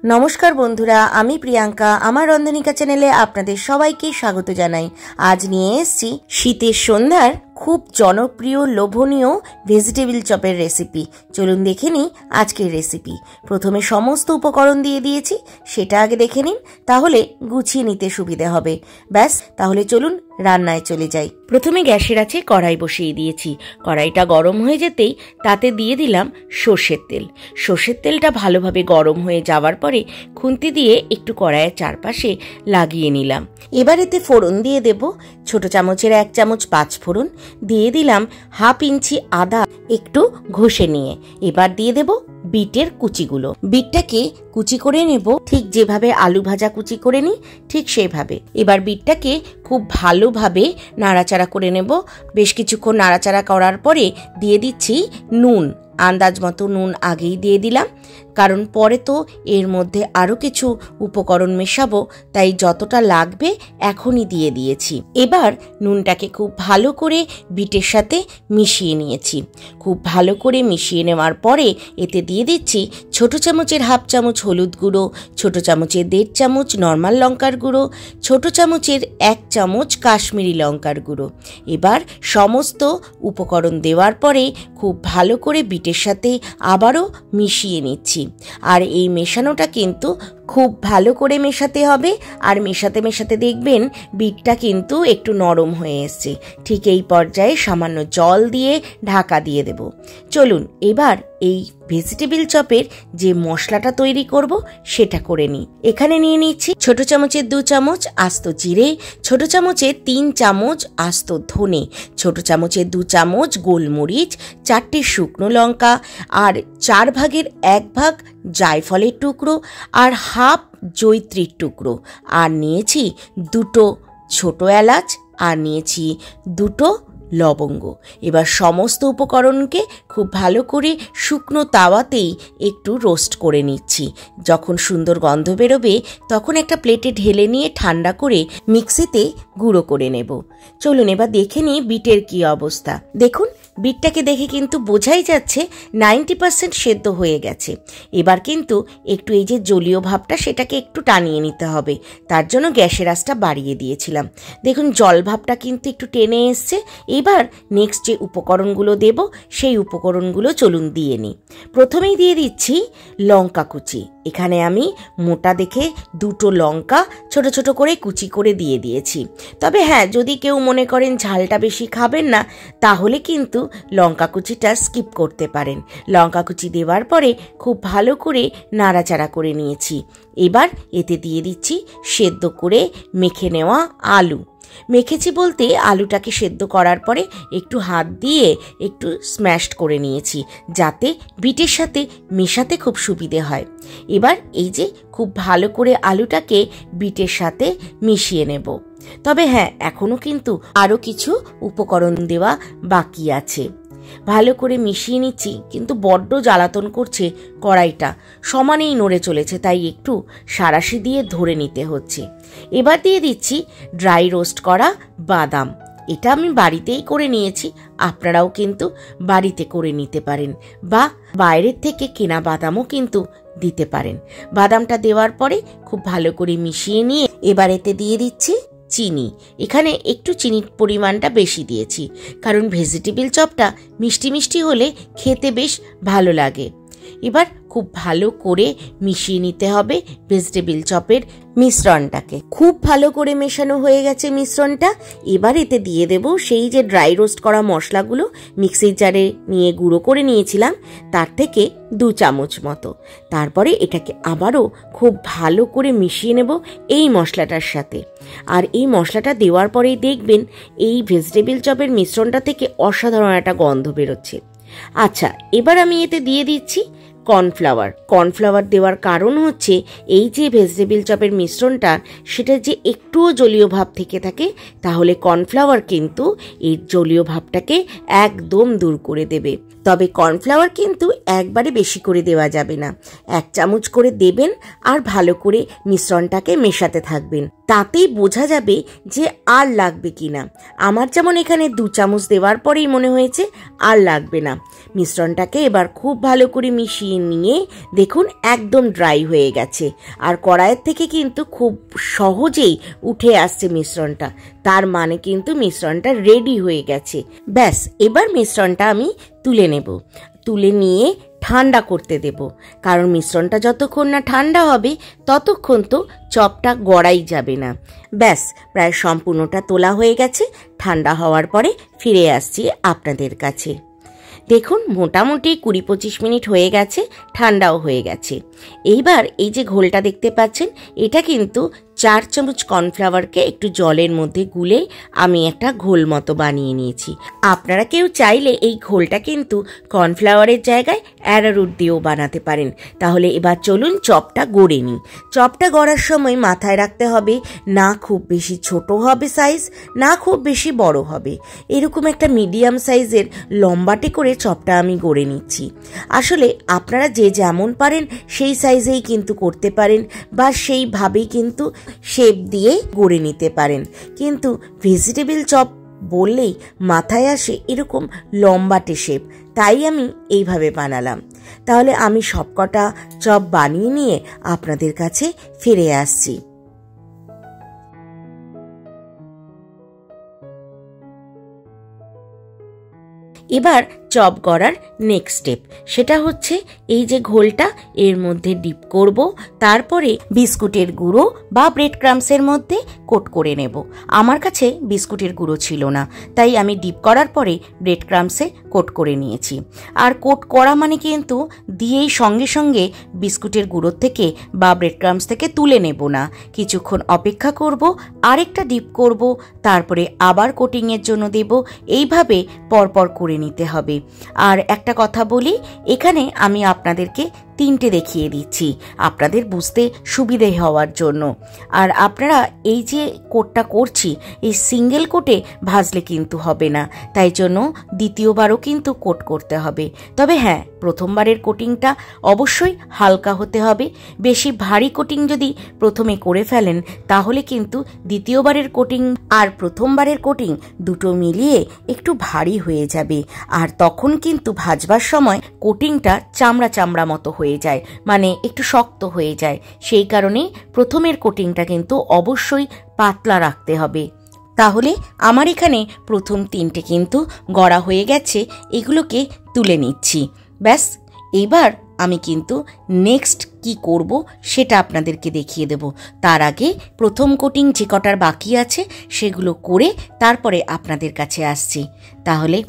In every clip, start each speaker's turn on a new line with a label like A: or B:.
A: नमस्कार बंधुरा आमी प्रियांका आमार रंधनिका चैनेले आपनादेर सबाइके स्वागत जानाई। आज निये एसेछि शीतेर सन्ध्यार खूब जनप्रिय लोभनीय भेजिटेबल चपेर रेसिपि। चलुन देखे निই आजकेर रेसिपि। प्रथमे समस्त उपकरण दिए दिएछि, सेटा आगे देखे निन, ताहले गुछिए निते सुविधा होबे। ब्यास ताहले चलुन रान्नाय चले जाई। प्रथमे ग्यासेर आंचे कड़ाई बसिए दिएछि। कड़ाईटा गरम हये जेतेई ताते दिए दिलाम सर्षेर तेल। सर्षेर तेलटा भालोभाबे गरम हये जाওয়ার परे खुंती दिए एकटू कड़ाइয়ের चारपाशे লাগিয়ে নিলাম। এবার এতে ফোড়ন দিয়ে দেব। ছোট চামচের 1 চামচ 5 ফোড়ন দিয়ে দিলাম, হাফ ইঞ্চি আদা একটু ঘষে নিয়ে। এবার দিয়ে দেব বিটের কুচিগুলো। বিটটাকে কুচি করে নেব ঠিক যেভাবে আলু ভাজা কুচি করে নিই ঠিক সেইভাবে। এবার বিটটাকে খুব ভালোভাবে নাড়াচাড়া করে নেব। বেশ কিছুক্ষণ নাড়াচাড়া করার পরে দিয়ে দিচ্ছি নুন। আন্দাজ মতো নুন আগেই দিয়ে দিলাম, কারণ পরে তো এর মধ্যে আরো কিছু উপকরণ মেশাবো, তাই যতটা লাগবে এখনই দিয়ে দিয়েছি। এবার নুনটাকে খুব ভালো করে বিটের সাথে মিশিয়ে নিয়েছি। খুব ভালো করে মিশিয়ে নেওয়ার পরে এতে দিয়ে দিচ্ছি ছোট চামচের হাফ চামচ হলুদ গুঁড়ো, ছোট চামচের 1.5 চামচ নর্মাল লঙ্কার গুঁড়ো, ছোট চামচের 1 চামচ কাশ্মীরি লঙ্কার গুঁড়ো। এবার সমস্ত উপকরণ দেওয়ার পরে খুব ভালো করে বিটের সাথে আবারও মিশিয়ে নিচ্ছি। আর এই মেশানোটা কিন্তু খুব ভালো করে মেশাতে হবে। আর মেশাতে মেশাতে দেখবেন বিটটা কিন্তু একটু নরম হয়ে এসছে। ঠিক এই পর্যায়ে সামান্য জল দিয়ে ঢাকা দিয়ে দেব। চলুন এবার এই ভেজিটেবল চপের যে মশলাটা তৈরি করব সেটা করে নিই। এখানে নিয়ে নিচ্ছি ছোট চামচের 2 চামচ আস্ত জিরে, ছোট চামচের 3 চামচ আস্ত ধনে, ছোট চামচের 2 চামচ গোলমরিচ, 4টে শুকনো লঙ্কা, আর 4 ভাগের 1 ভাগ জায়ফলের টুকরো, আর হাফ জয়িত্রীর টুকরো, আর নিয়েছি 2টো ছোট এলাচ, আর নিয়েছি 2টো লবঙ্গ। এবার সমস্ত উপকরণকে খুব ভালো করে শুকনো তাওয়াতেই একটু রোস্ট করে নিচ্ছি। যখন সুন্দর গন্ধ বেরোবে তখন একটা প্লেটে ঢেলে নিয়ে ঠান্ডা করে মিক্সিতে গুঁড়ো করে নেব। চলুন এবার দেখে নিই বিটের কি অবস্থা। দেখুন বিটটাকে দেখে কিন্তু বোঝাই যাচ্ছে 90% সেদ্ধ হয়ে গেছে। এবার কিন্তু একটু এই যে জলীয় ভাবটা সেটাকে একটু টানিয়ে নিতে হবে, তার জন্য গ্যাসের আঁচটা বাড়িয়ে দিয়েছিলাম। দেখুন জল ভাবটা কিন্তু একটু টেনে এসছে। এবার নেক্সট যে উপকরণগুলো দেব সেই উপকরণগুলো চলুন দিয়ে নিই। প্রথমেই দিয়ে দিচ্ছি লঙ্কা কুচি। এখানে আমি মোটা দেখে 2টো লঙ্কা ছোট ছোট করে কুচি করে দিয়ে দিয়েছি। তবে হ্যাঁ, যদি কেউ মনে করেন ঝালটা বেশি খাবেন না তাহলে কিন্তু লঙ্কা কুচিটা স্কিপ করতে পারেন। লঙ্কা কুচি দেওয়ার পরে খুব ভালো করে নাড়াচাড়া করে নিয়েছি। এবার এতে দিয়ে দিচ্ছি সেদ্ধ করে মেখে নেওয়া আলু। মেখেছি বলতে আলুটাকে সেদ্ধ করার পরে একটু হাত দিয়ে একটু স্ম্যাশ করে নিয়েছি, যাতে বিটের সাথে মেশাতে খুব সুবিধে হয়। এবার এই যে খুব ভালো করে আলুটাকে বিটের সাথে মিশিয়ে নেব। তবে হ্যাঁ, এখনো কিন্তু আরো কিছু উপকরণ দেওয়া বাকি আছে। ভালো করে মিশিয়ে নিচ্ছি, কিন্তু বড্ড জ্বালাতন করছে কড়াইটা, সমানেই নড়ে চলেছে, তাই একটু সাঁড়াশি দিয়ে ধরে নিতে হচ্ছে। এবার দিয়ে দিচ্ছি ড্রাই রোস্ট করা বাদাম। এটা আমি বাড়িতেই করে নিয়েছি, আপনারাও কিন্তু বাড়িতে করে নিতে পারেন, বা বাইরের থেকে কেনা বাদামও কিন্তু দিতে পারেন। বাদামটা দেওয়ার পরে খুব ভালো করে মিশিয়ে নিয়ে এবার এতে দিয়ে দিচ্ছি চিনি। এখানে একটু চিনির পরিমাণটা বেশি দিয়েছি, কারণ ভেজিটেবল চপটা মিষ্টি মিষ্টি হলে খেতে বেশ ভালো লাগে। এবার খুব ভালো করে মিশিয়ে নিতে হবে ভেজিটেবল চপের মিশ্রণটাকে। খুব ভালো করে মেশানো হয়ে গেছে মিশ্রণটা। এবার এতে দিয়ে দেব সেই যে ড্রাই রোস্ট করা মশলাগুলো মিক্সির জারে নিয়ে গুঁড়ো করে নিয়েছিলাম, তার থেকে 2 চামচ মতো। তারপরে এটাকে আবারও খুব ভালো করে মিশিয়ে নেব এই মশলাটার সাথে। আর এই মশলাটা দেওয়ার পরেই দেখবেন এই ভেজিটেবল চপের মিশ্রণটা থেকে অসাধারণ একটা গন্ধ বেরোচ্ছে। আচ্ছা, এবার আমি এতে দিয়ে দিচ্ছি কর্নফ্লাওয়ার। কর্নফ্লাওয়ার দেওয়ার কারণ হচ্ছে এই যে ভেজিটেবল চপের মিশ্রণটা সেটা যে একটুও জলীয় ভাব থেকে থাকে, তাহলে কর্নফ্লাওয়ার কিন্তু এই জলীয় ভাবটাকে একদম দূর করে দেবে। তবে কর্নফ্লাওয়ার কিন্তু একবারে বেশি করে দেওয়া যাবে না, 1 চামচ করে দেবেন আর ভালো করে মিশ্রণটাকে মেশাতে থাকবেন। তাতেই বোঝা যাবে যে আর লাগবে কিনা। আমার যেমন এখানে 2 চামচ দেওয়ার পরেই মনে হয়েছে আর লাগবে না। মিশ্রণটাকে এবার খুব ভালো করে মিশিয়ে নিয়ে দেখুন একদম ড্রাই হয়ে গেছে, আর কড়াইয়ের থেকে কিন্তু খুব সহজেই উঠে আসছে মিশ্রণটা। তার মানে কিন্তু মিশ্রণটা রেডি হয়ে গেছে। ব্যাস, এবার মিশ্রণটা আমি তুলে নেব। তুলে নিয়ে ঠান্ডা করতে দেব, কারণ মিশ্রণটা যতক্ষণ না ঠান্ডা হবে ততক্ষণ তো চপটা গড়াই যাবে না। ব্যাস, প্রায় সম্পূর্ণটা তোলা হয়ে গেছে। ঠান্ডা হওয়ার পরে ফিরে আসছি আপনাদের কাছে। দেখুন মোটামুটি 20-25 মিনিট হয়ে গেছে, ঠান্ডাও হয়ে গেছে। এইবার এই যে ঘোলটা দেখতে পাচ্ছেন, এটা কিন্তু 4 চামচ কর্নফ্লাওয়ারকে একটু জলের মধ্যে গুলে আমি একটা ঘোল মতো বানিয়ে নিয়েছি। আপনারা কেউ চাইলে এই ঘোলটা কিন্তু কর্নফ্লাওয়ারের জায়গায় অ্যারারুট দিয়েও বানাতে পারেন। তাহলে এবার চলুন চপটা গড়ে নিই। চপটা গড়ার সময় মাথায় রাখতে হবে, না খুব বেশি ছোট হবে সাইজ, না খুব বেশি বড় হবে। এরকম একটা মিডিয়াম সাইজের লম্বাটে করে চপটা আমি গড়ে নিচ্ছি। আসলে আপনারা যে যেমন পারেন সেই সাইজেই কিন্তু করতে পারেন, বা সেইভাবেই কিন্তু শেপ দিয়ে গড়ে নিতে পারেন। কিন্তু ভেজিটেবল চপ বললেই মাথায় আসে এরকম লম্বাটে শেপ, তাই আমি এইভাবে বানালাম। তাহলে আমি সবকটা চপ বানিয়ে নিয়ে আপনাদের কাছে ফিরে আসছি। এবার চপ গড়ার নেক্সট স্টেপ, সেটা হচ্ছে এই যে ঘোলটা এর মধ্যে ডিপ করব, তারপরে বিস্কুটের গুঁড়ো বা ব্রেড ক্রাম্বসের মধ্যে কোট করে নেব। আমার কাছে বিস্কুটের গুঁড়ো ছিল না, তাই আমি ডিপ করার পরে ব্রেড ক্রাম্বসে কোট করে নিয়েছি। আর কোট করা মানে কিন্তু দিয়েই সঙ্গে সঙ্গে বিস্কুটের গুঁড়োর থেকে বা ব্রেড ক্রাম্বস থেকে তুলে নেব না, কিছুক্ষণ অপেক্ষা করব, আরেকটা ডিপ করব, তারপরে আবার কোটিংয়ের জন্য দেব। এইভাবে পরপর করে নিতে হবে। আর একটা কথা বলি, এখানে আমি আপনাদেরকে 3টে দেখিয়ে দিচ্ছি আপনাদের বুঝতে সুবিধে হওয়ার জন্য। আর আপনারা এই যে কোটটা করছি, এই সিঙ্গেল কোটে ভাজলে কিন্তু হবে না, তাই জন্য দ্বিতীয়বারও কিন্তু কোট করতে হবে। তবে হ্যাঁ, প্রথমবারের কোটিংটা অবশ্যই হালকা হতে হবে। বেশি ভারী কোটিং যদি প্রথমে করে ফেলেন তাহলে কিন্তু দ্বিতীয়বারের কোটিং আর প্রথমবারের কোটিং দুটো মিলিয়ে একটু ভারী হয়ে যাবে, আর তখন কিন্তু ভাজবার সময় কোটিংটা চামড়া চামড়া মতো হয়ে যায়, মানে একটু শক্ত হয়ে যায়। সেই কারণে প্রথমের কোটিংটা কিন্তু অবশ্যই পাতলা রাখতে হবে। তাহলে আমার এখানে প্রথম 3টে কিন্তু গড়া হয়ে গেছে, এগুলোকে তুলে নিচ্ছি। ব্যাস, এবার আমি কিন্তু নেক্সট কি করব সেটা আপনাদেরকে দেখিয়ে দেব। তার আগে প্রথম কোটিং যে কটার বাকি আছে সেগুলো করে তারপরে আপনাদের কাছে আসছি। তাহলে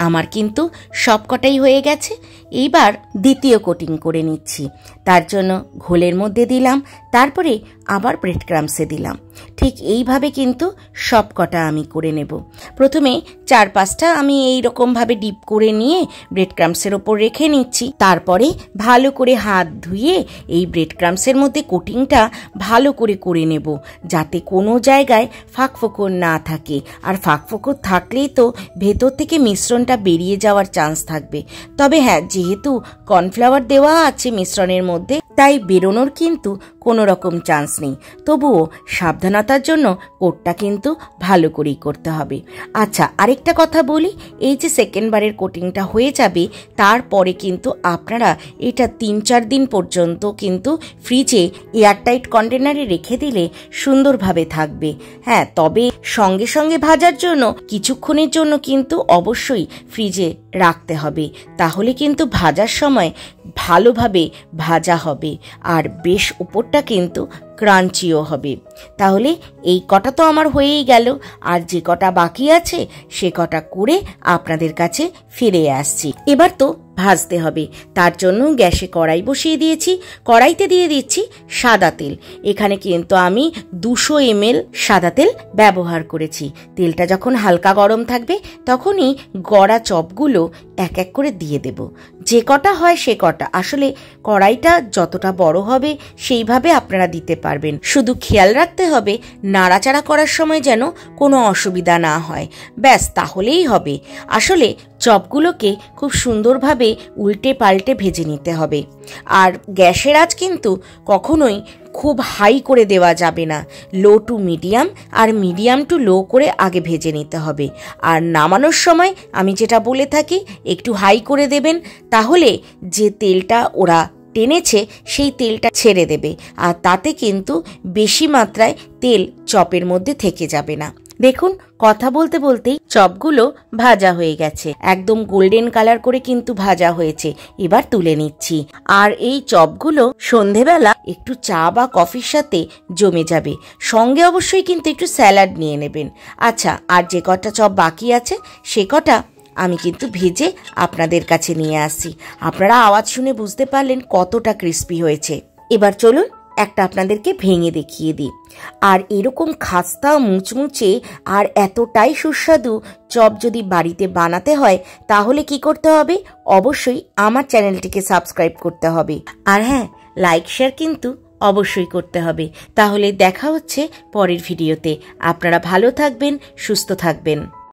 A: আমার কিন্তু সবকটাই হয়ে গেছে। এইবার দ্বিতীয় কোটিং করে নিচ্ছি। তার জন্য ঘোলের মধ্যে দিলাম, তারপরে আবার ব্রেড ক্রাম্বসে দিলাম। ঠিক এইভাবে কিন্তু সবকটা আমি করে নেব। প্রথমে 4-5টা আমি এই রকমভাবে ডিপ করে নিয়ে ব্রেড ক্রাম্বসের ওপর রেখে নিচ্ছি। তারপরে ভালো করে হাত ধুয়ে এই ব্রেড ক্রাম্বসের মধ্যে কোটিংটা ভালো করে করে নেব, যাতে কোনো জায়গায় ফাঁকফোকর না থাকে। আর ফাঁকফোকর থাকলেই তো ভেতর থেকে মিশ্রণটা বেরিয়ে যাওয়ার চান্স থাকবে। তবে হ্যাঁ, যেহেতু কর্নফ্লাওয়ার দেওয়া আছে মিশ্রণের মধ্যে, তাই বেরোনোর কিন্তু কোনো রকম চান্স নেই। তবুও সাবধানতার জন্য কোটটা কিন্তু ভালো করেই করতে হবে। আচ্ছা, আরেকটা কথা বলি, এই যে সেকেন্ডবারের কোটিংটা হয়ে যাবে, তারপরে কিন্তু আপনারা এটা 3-4 দিন পর্যন্ত কিন্তু ফ্রিজে এয়ারটাইট কন্টেনারে রেখে দিলে সুন্দরভাবে থাকবে। হ্যাঁ, তবে সঙ্গে সঙ্গে ভাজার জন্য কিছুক্ষণের জন্য কিন্তু অবশ্যই ফ্রিজে রাখতে হবে, তাহলে কিন্তু ভাজার সময় ভালোভাবে ভাজা হবে আর বেশ উপরটা কিন্তু ক্রাঞ্চিও হবে। তাহলে এই কটা তো আমার হয়েই গেল, আর যে কটা বাকি আছে সে কটা করে আপনাদের কাছে ফিরে আসছি। এবার তো ভাজতে হবে, তার জন্য গ্যাসে কড়াই বসিয়ে দিয়েছি। কড়াইতে দিয়ে দিচ্ছি সাদা তেল। এখানে কিন্তু আমি 200 ml সাদা তেল ব্যবহার করেছি। তেলটা যখন হালকা গরম থাকবে তখনই গড়া চপগুলো এক এক করে দিয়ে দেব। যে কটা হয় সে কটা, আসলে কড়াইটা যতটা বড় হবে সেইভাবে আপনারা দিতে পারবেন। শুধু খেয়াল রাখতে হবে নাড়াচাড়া করার সময় যেন কোনো অসুবিধা না হয়, ব্যাস তাহলেই হবে। আসলে চপগুলোকে খুব সুন্দরভাবে উল্টে পাল্টে ভেজে নিতে হবে। আর গ্যাসের আঁচ কিন্তু কখনোই খুব হাই করে দেওয়া যাবে না, লো টু মিডিয়াম আর মিডিয়াম টু লো করে আগে ভেজে নিতে হবে। আর নামানোর সময় আমি যেটা বলে থাকি একটু হাই করে দেবেন, তাহলে যে তেলটা ওরা টেনেছে সেই তেলটা ছেড়ে দেবে, আর তাতে কিন্তু বেশি মাত্রায় তেল চপের মধ্যে থেকে যাবে না। দেখুন, কথা বলতে বলতেই চপগুলো ভাজা হয়ে গেছে, একদম গোল্ডেন কালার করে কিন্তু ভাজা হয়েছে। এবার তুলে নিচ্ছি। আর এই চপগুলো সন্ধেবেলা একটু চা বা কফির সাথে জমে যাবে। সঙ্গে অবশ্যই কিন্তু একটু স্যালাড নিয়ে নেবেন। আচ্ছা, আর যে কটা চপ বাকি আছে সে কটা আমি কিন্তু ভেজে আপনাদের কাছে নিয়ে আসছি। আপনারা আওয়াজ শুনে বুঝতে পারলেন কতটা ক্রিস্পি হয়েছে। এবার চলুন একটা আপনাদেরকে ভেঙে দেখিয়ে দিই। আর এরকম খাস্তা মুচমুচে আর এতটাই সুস্বাদু চপ যদি বাড়িতে বানাতে হয় তাহলে কি করতে হবে? অবশ্যই আমার চ্যানেলটিকে সাবস্ক্রাইব করতে হবে। আর হ্যাঁ, লাইক শেয়ার কিন্তু অবশ্যই করতে হবে। তাহলে দেখা হচ্ছে পরের ভিডিওতে। আপনারা ভালো থাকবেন, সুস্থ থাকবেন।